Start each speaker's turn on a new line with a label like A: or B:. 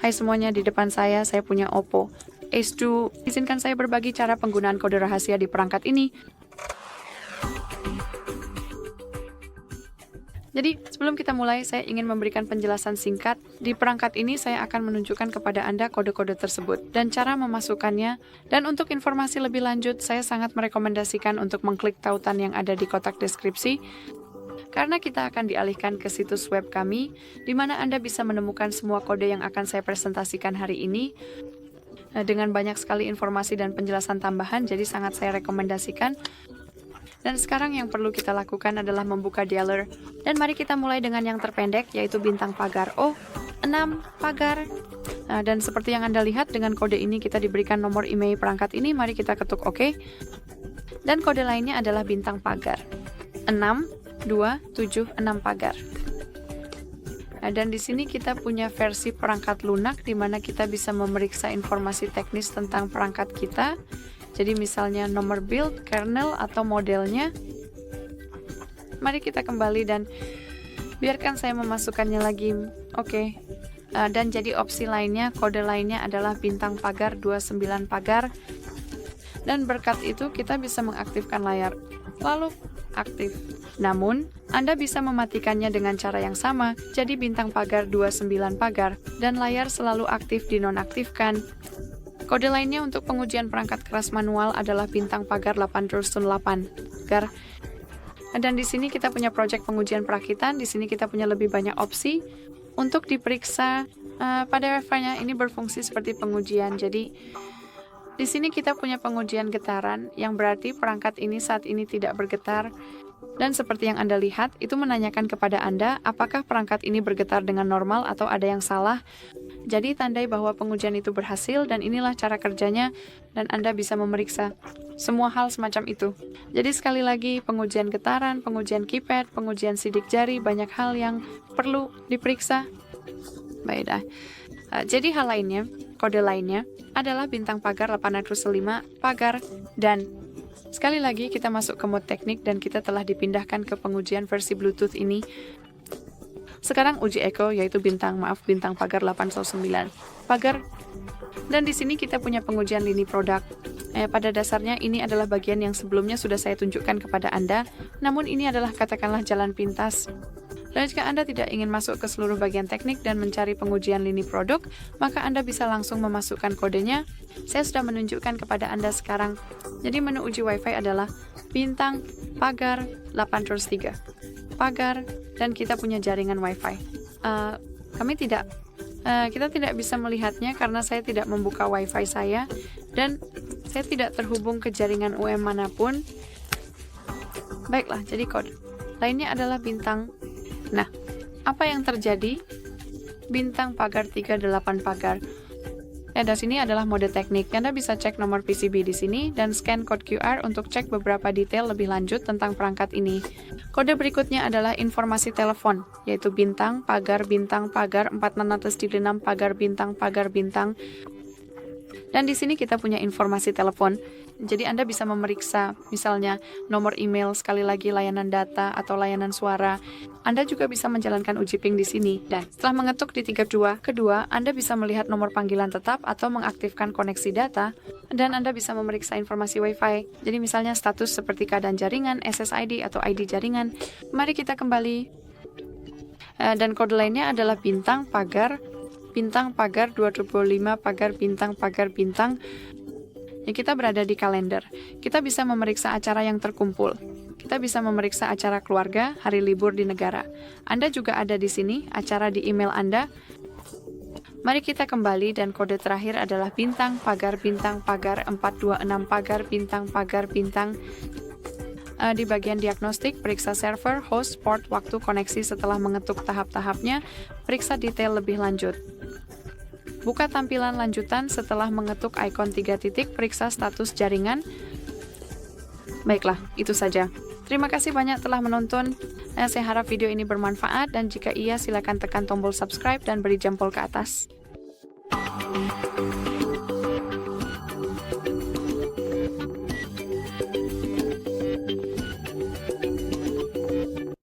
A: Hai semuanya, di depan saya punya Oppo Ace 2. Izinkan saya berbagi cara penggunaan kode rahasia di perangkat ini. Jadi, sebelum kita mulai, saya ingin memberikan penjelasan singkat. Di perangkat ini, saya akan menunjukkan kepada Anda kode-kode tersebut dan cara memasukkannya. Dan untuk informasi lebih lanjut, saya sangat merekomendasikan untuk mengklik tautan yang ada di kotak deskripsi, karena kita akan dialihkan ke situs web kami, di mana Anda bisa menemukan semua kode yang akan saya presentasikan hari ini, dengan banyak sekali informasi dan penjelasan tambahan, jadi sangat saya rekomendasikan. Dan sekarang yang perlu kita lakukan adalah membuka dialer. Dan mari kita mulai dengan yang terpendek, yaitu bintang pagar. Oh, 6 pagar. Dan seperti yang Anda lihat, dengan kode ini kita diberikan nomor email perangkat ini. Mari kita ketuk OK. Dan kode lainnya adalah bintang pagar. 6, 2, 7, 6 pagar. Dan di sini kita punya versi perangkat lunak, di mana kita bisa memeriksa informasi teknis tentang perangkat kita. Jadi misalnya nomor build, kernel, atau modelnya. Mari kita kembali dan biarkan saya memasukkannya lagi. Oke. Dan jadi opsi lainnya, kode lainnya adalah bintang pagar 29 pagar. Dan berkat itu kita bisa mengaktifkan layar. Lalu aktif. Namun, Anda bisa mematikannya dengan cara yang sama. Jadi bintang pagar 29 pagar dan layar selalu aktif dinonaktifkan. Kode lainnya untuk pengujian perangkat keras manual adalah bintang pagar 808 pagar. Dan di sini kita punya project pengujian perakitan. Di sini kita punya lebih banyak opsi untuk diperiksa. Pada Wi-Fi-nya ini berfungsi seperti pengujian. Jadi di sini kita punya pengujian getaran, yang berarti perangkat ini saat ini tidak bergetar. Dan seperti yang Anda lihat, itu menanyakan kepada Anda apakah perangkat ini bergetar dengan normal atau ada yang salah. Jadi tandai bahwa pengujian itu berhasil, dan inilah cara kerjanya, dan Anda bisa memeriksa semua hal semacam itu. Jadi sekali lagi, pengujian getaran, pengujian keypad, pengujian sidik jari, banyak hal yang perlu diperiksa. Baiklah. Jadi hal lainnya, kode lainnya adalah bintang pagar 805 pagar, dan sekali lagi kita masuk ke mode teknik dan kita telah dipindahkan ke pengujian versi Bluetooth ini. Sekarang uji echo, yaitu bintang pagar 809 pagar. Dan di sini kita punya pengujian lini produk. Pada dasarnya ini adalah bagian yang sebelumnya sudah saya tunjukkan kepada Anda, namun ini adalah katakanlah jalan pintas. Dan jika Anda tidak ingin masuk ke seluruh bagian teknik dan mencari pengujian lini produk, maka Anda bisa langsung memasukkan kodenya. Saya sudah menunjukkan kepada Anda sekarang. Jadi menu uji Wi-Fi adalah bintang pagar 803 pagar, dan kita punya jaringan Wi-Fi. Kita tidak bisa melihatnya karena saya tidak membuka Wi-Fi saya, dan saya tidak terhubung ke jaringan UM manapun. Baiklah, jadi kode lainnya adalah bintang. Nah, apa yang terjadi? Bintang pagar 38 pagar. Dan sini adalah mode teknik. Anda bisa cek nomor PCB di sini dan scan code QR untuk cek beberapa detail lebih lanjut tentang perangkat ini. Kode berikutnya adalah informasi telepon, yaitu bintang pagar 46 pagar bintang. Dan di sini kita punya informasi telepon. Jadi Anda bisa memeriksa misalnya nomor email, sekali lagi layanan data atau layanan suara. Anda juga bisa menjalankan uji ping di sini. Dan setelah mengetuk di tingkat kedua, Anda bisa melihat nomor panggilan tetap atau mengaktifkan koneksi data. Dan Anda bisa memeriksa informasi Wi-Fi. Jadi misalnya status seperti keadaan jaringan, SSID atau ID jaringan. Mari kita kembali. Dan kode lainnya adalah bintang pagar 25 pagar bintang. Ya, kita berada di kalender. Kita bisa memeriksa acara yang terkumpul. Kita bisa memeriksa acara keluarga, hari libur di negara. Anda juga ada di sini, acara di email Anda. Mari kita kembali, dan kode terakhir adalah bintang pagar 426 pagar bintang. Di bagian diagnostik, periksa server, host, port, waktu koneksi setelah mengetuk tahap-tahapnya, periksa detail lebih lanjut. Buka tampilan lanjutan setelah mengetuk ikon 3 titik, periksa status jaringan. Baiklah, itu saja. Terima kasih banyak telah menonton. Saya harap video ini bermanfaat, dan jika iya silakan tekan tombol subscribe dan beri jempol ke atas.